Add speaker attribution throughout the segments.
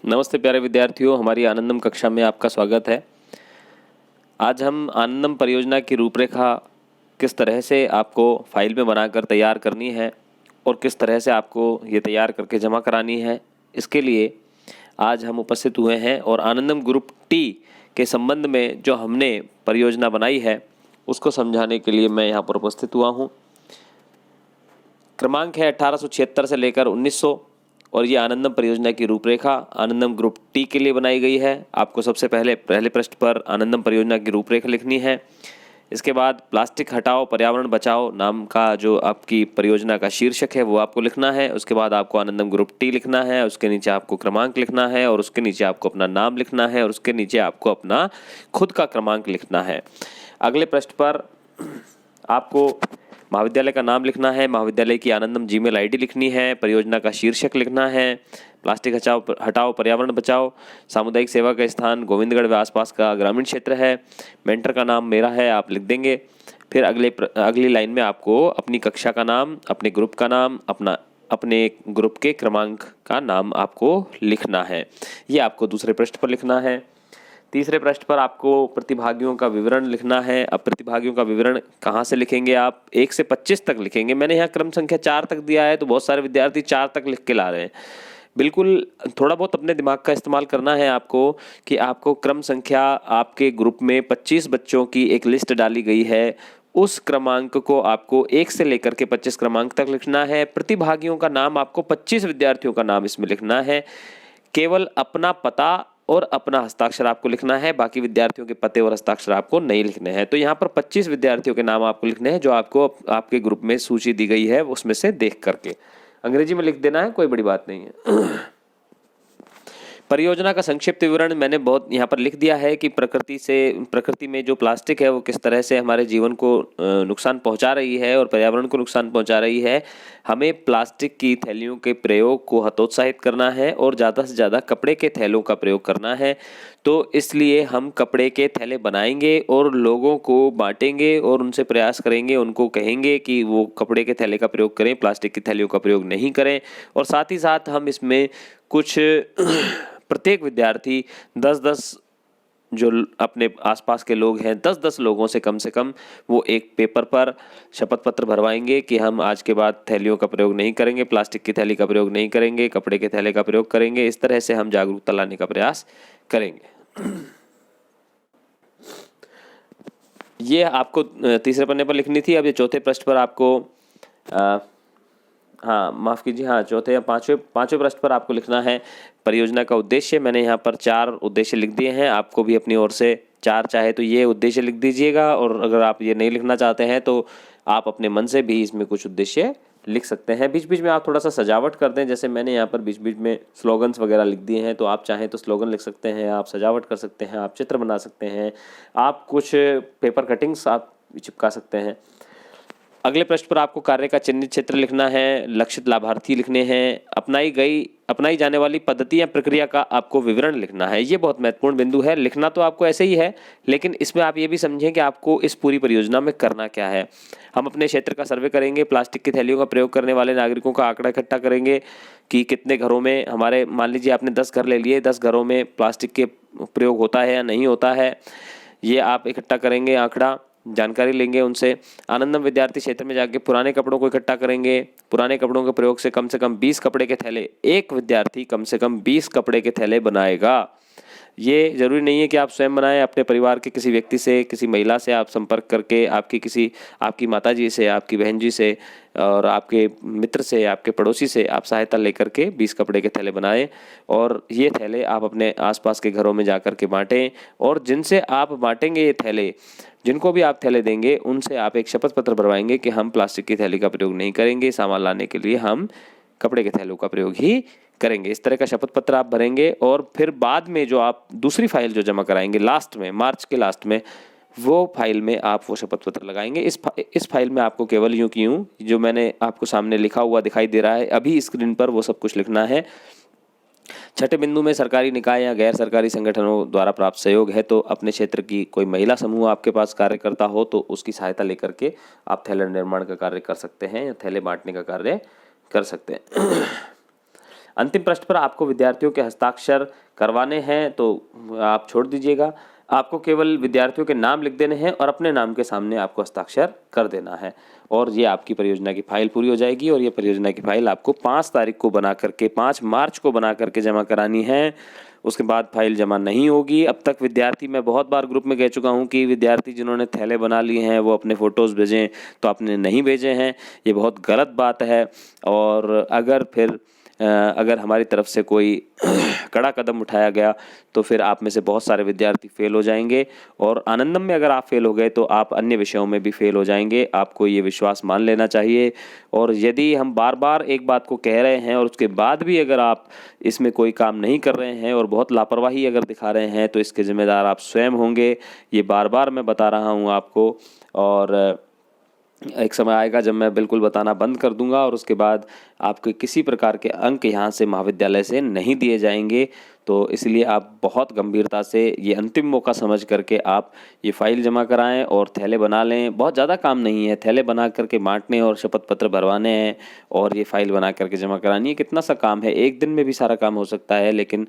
Speaker 1: नमस्ते प्यारे विद्यार्थियों, हमारी आनंदम कक्षा में आपका स्वागत है। आज हम आनंदम परियोजना की रूपरेखा किस तरह से आपको फाइल में बनाकर तैयार करनी है और किस तरह से आपको ये तैयार करके जमा करानी है, इसके लिए आज हम उपस्थित हुए हैं और आनंदम ग्रुप टी के संबंध में जो हमने परियोजना बनाई है उसको समझाने के लिए मैं यहाँ पर उपस्थित हुआ हूँ। क्रमांक है 1876 से लेकर 1900 और ये आनंदम परियोजना की रूपरेखा आनंदम ग्रुप टी के लिए बनाई गई है। आपको सबसे पहले पृष्ठ पर आनंदम परियोजना की रूपरेखा लिखनी है। इसके बाद प्लास्टिक हटाओ पर्यावरण बचाओ नाम का जो आपकी परियोजना का शीर्षक है वो आपको लिखना है। उसके बाद आपको आनंदम ग्रुप टी लिखना है, उसके नीचे आपको क्रमांक लिखना है और उसके नीचे आपको अपना नाम लिखना है और उसके नीचे आपको अपना खुद का क्रमांक लिखना है। अगले पृष्ठ पर आपको महाविद्यालय का नाम लिखना है, महाविद्यालय की आनंदम जीमेल आईडी लिखनी है, परियोजना का शीर्षक लिखना है, प्लास्टिक हटाओ पर्यावरण बचाओ, सामुदायिक सेवा का स्थान गोविंदगढ़ व आसपास का ग्रामीण क्षेत्र है, मेंटर का नाम मेरा है आप लिख देंगे। फिर अगली लाइन में आपको अपनी कक्षा का नाम, अपने ग्रुप का नाम, अपने ग्रुप के क्रमांक का नाम आपको लिखना है। ये आपको दूसरे पृष्ठ पर लिखना है। तीसरे पृष्ठ पर आपको प्रतिभागियों का विवरण लिखना है। अब प्रतिभागियों का विवरण कहाँ से लिखेंगे आप? 1 से 25 तक लिखेंगे। मैंने यहाँ क्रम संख्या 4 तक दिया है तो बहुत सारे विद्यार्थी 4 तक लिख के ला रहे हैं। बिल्कुल थोड़ा बहुत अपने दिमाग का इस्तेमाल करना है आपको कि आपको क्रम संख्या आपके ग्रुप में 25 बच्चों की एक लिस्ट डाली गई है, उस क्रमांक को आपको 1 से लेकर के 25 क्रमांक तक लिखना है। प्रतिभागियों का नाम आपको 25 विद्यार्थियों का नाम इसमें लिखना है। केवल अपना पता और अपना हस्ताक्षर आपको लिखना है, बाकी विद्यार्थियों के पते और हस्ताक्षर आपको नहीं लिखने हैं। तो यहाँ पर 25 विद्यार्थियों के नाम आपको लिखने हैं जो आपको आपके ग्रुप में सूची दी गई है उसमें से देख करके अंग्रेजी में लिख देना है, कोई बड़ी बात नहीं है। परियोजना का संक्षिप्त विवरण मैंने बहुत यहाँ पर लिख दिया है कि प्रकृति में जो प्लास्टिक है वो किस तरह से हमारे जीवन को नुकसान पहुँचा रही है और पर्यावरण को नुकसान पहुँचा रही है। हमें प्लास्टिक की थैलियों के प्रयोग को हतोत्साहित करना है और ज़्यादा से ज़्यादा कपड़े के थैलों का प्रयोग करना है। तो इसलिए हम कपड़े के थैले बनाएंगे और लोगों को बांटेंगे और उनसे प्रयास करेंगे, उनको कहेंगे कि वो कपड़े के थैले का प्रयोग करें, प्लास्टिक की थैलियों का प्रयोग नहीं करें। और साथ ही साथ हम इसमें कुछ प्रत्येक विद्यार्थी 10-10 जो अपने आसपास के लोग हैं 10-10 लोगों से कम वो एक पेपर पर शपथ पत्र भरवाएंगे कि हम आज के बाद थैलियों का प्रयोग नहीं करेंगे, प्लास्टिक की थैली का प्रयोग नहीं करेंगे, कपड़े के थैले का प्रयोग करेंगे। इस तरह से हम जागरूकता लाने का प्रयास करेंगे। ये आपको तीसरे पन्ने पर लिखनी थी। अब ये चौथे पृष्ठ पर आपको माफ़ कीजिए, चौथे या पाँचवें पृष्ठ पर आपको लिखना है परियोजना का उद्देश्य। मैंने यहाँ पर 4 उद्देश्य लिख दिए हैं, आपको भी अपनी ओर से 4 चाहे तो ये उद्देश्य लिख दीजिएगा और अगर आप ये नहीं लिखना चाहते हैं तो आप अपने मन से भी इसमें कुछ उद्देश्य लिख सकते हैं। बीच बीच में आप थोड़ा सा सजावट कर दें, जैसे मैंने यहाँ पर बीच बीच में स्लोगन्स वगैरह लिख दिए हैं, तो आप चाहें तो स्लोगन लिख सकते हैं, आप सजावट कर सकते हैं, आप चित्र बना सकते हैं, आप कुछ पेपर कटिंग्स आप चिपका सकते हैं। अगले पृष्ठ पर आपको कार्य का चिन्हित क्षेत्र लिखना है, लक्षित लाभार्थी लिखने हैं, अपनाई जाने वाली पद्धति या प्रक्रिया का आपको विवरण लिखना है। ये बहुत महत्वपूर्ण बिंदु है। लिखना तो आपको ऐसे ही है, लेकिन इसमें आप ये भी समझें कि आपको इस पूरी परियोजना में करना क्या है। हम अपने क्षेत्र का सर्वे करेंगे, प्लास्टिक की थैलियों का प्रयोग करने वाले नागरिकों का आंकड़ा इकट्ठा करेंगे कि कितने घरों में हमारे, मान लीजिए आपने 10 घर ले लिए, 10 घरों में प्लास्टिक के प्रयोग होता है या नहीं होता है, ये आप इकट्ठा करेंगे, आंकड़ा जानकारी लेंगे उनसे। आनंदम विद्यार्थी क्षेत्र में जाके पुराने कपड़ों को इकट्ठा करेंगे। पुराने कपड़ों के प्रयोग से कम 20 कपड़े के थैले, एक विद्यार्थी कम से कम 20 कपड़े के थैले बनाएगा। ये जरूरी नहीं है कि आप स्वयं बनाएं, अपने परिवार के किसी व्यक्ति से, किसी महिला से आप संपर्क करके, आपकी माताजी से, आपकी बहन जी से और आपके मित्र से, आपके पड़ोसी से आप सहायता लेकर के 20 कपड़े के थैले बनाएं और ये थैले आप अपने आसपास के घरों में जाकर के बांटें। और जिनसे आप बांटेंगे ये थैले, जिनको भी आप थैले देंगे उनसे आप एक शपथ पत्र भरवाएंगे कि हम प्लास्टिक की थैली का प्रयोग नहीं करेंगे, सामान लाने के लिए हम कपड़े के थैलों का प्रयोग ही करेंगे। इस तरह का शपथ पत्र आप भरेंगे और फिर बाद में जो आप दूसरी फाइल जो जमा कराएंगे लास्ट में, मार्च के लास्ट में, वो फाइल में आप वो शपथ पत्र लगाएंगे। इस फाइल में आपको केवल यूं की यूं जो मैंने आपको सामने लिखा हुआ दिखाई दे रहा है अभी स्क्रीन पर, वो सब कुछ लिखना है। छठे बिंदु में सरकारी निकाय या गैर सरकारी संगठनों द्वारा प्राप्त सहयोग है, तो अपने क्षेत्र की कोई महिला समूह आपके पास कार्य करता हो तो उसकी सहायता लेकर के आप थैले निर्माण का कार्य कर सकते हैं या थैले बांटने का कार्य कर सकते हैं। अंतिम पृष्ठ पर आपको विद्यार्थियों के हस्ताक्षर करवाने हैं तो आप छोड़ दीजिएगा। आपको केवल विद्यार्थियों के नाम लिख देने हैं और अपने नाम के सामने आपको हस्ताक्षर कर देना है और ये आपकी परियोजना की फाइल पूरी हो जाएगी। और ये परियोजना की फाइल आपको 5 तारीख को बना करके 5 मार्च को बना करके जमा करानी है। उसके बाद फाइल जमा नहीं होगी। अब तक विद्यार्थी, मैं बहुत बार ग्रुप में कह चुका हूँ कि विद्यार्थी जिन्होंने थैले बना लिए हैं वो अपने फ़ोटोज़ भेजें, तो आपने नहीं भेजे हैं, ये बहुत गलत बात है। और अगर हमारी तरफ से कोई कड़ा कदम उठाया गया तो फिर आप में से बहुत सारे विद्यार्थी फेल हो जाएंगे और आनंदम में अगर आप फेल हो गए तो आप अन्य विषयों में भी फेल हो जाएंगे। आपको ये विश्वास मान लेना चाहिए। और यदि हम बार बार एक बात को कह रहे हैं और उसके बाद भी अगर आप इसमें कोई काम नहीं कर रहे हैं और बहुत लापरवाही अगर दिखा रहे हैं तो इसके ज़िम्मेदार आप स्वयं होंगे। ये बार बार मैं बता रहा हूँ आपको। और एक समय आएगा जब मैं बिल्कुल बताना बंद कर दूंगा और उसके बाद आपके किसी प्रकार के अंक यहाँ से महाविद्यालय से नहीं दिए जाएंगे। तो इसलिए आप बहुत गंभीरता से ये अंतिम मौका समझ करके आप ये फाइल जमा कराएं और थैले बना लें। बहुत ज़्यादा काम नहीं है, थैले बना करके बांटने और शपथ पत्र भरवाने हैं और ये फाइल बना करके जमा करानी है। कितना सा काम है, एक दिन में भी सारा काम हो सकता है। लेकिन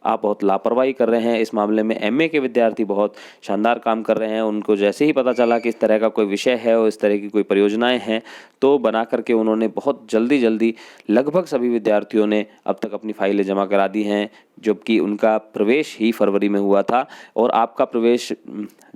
Speaker 1: आप बहुत लापरवाही कर रहे हैं इस मामले में। एमए के विद्यार्थी बहुत शानदार काम कर रहे हैं। उनको जैसे ही पता चला कि इस तरह का कोई विषय है और इस तरह की कोई परियोजनाएं हैं तो बना करके उन्होंने बहुत जल्दी लगभग सभी विद्यार्थियों ने अब तक अपनी फाइलें जमा करा दी हैं, जबकि उनका प्रवेश ही फरवरी में हुआ था और आपका प्रवेश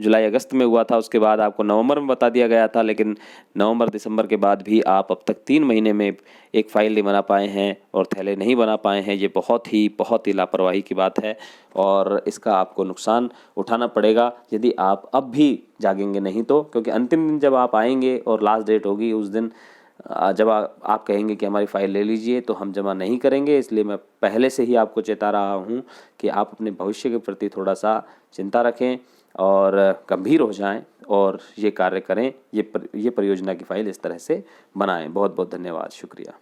Speaker 1: जुलाई अगस्त में हुआ था। उसके बाद आपको नवंबर में बता दिया गया था, लेकिन नवंबर दिसंबर के बाद भी आप अब तक 3 महीने में एक फाइल नहीं बना पाए हैं और थैले नहीं बना पाए हैं। ये बहुत ही लापरवाही की बात है और इसका आपको नुकसान उठाना पड़ेगा यदि आप अब भी जागेंगे नहीं तो। क्योंकि अंतिम दिन जब आप आएंगे और लास्ट डेट होगी उस दिन जब आप कहेंगे कि हमारी फ़ाइल ले लीजिए तो हम जमा नहीं करेंगे। इसलिए मैं पहले से ही आपको चेता रहा हूँ कि आप अपने भविष्य के प्रति थोड़ा सा चिंता रखें और गंभीर हो जाएं और ये कार्य करें। ये परियोजना की फ़ाइल इस तरह से बनाएं। बहुत बहुत धन्यवाद, शुक्रिया।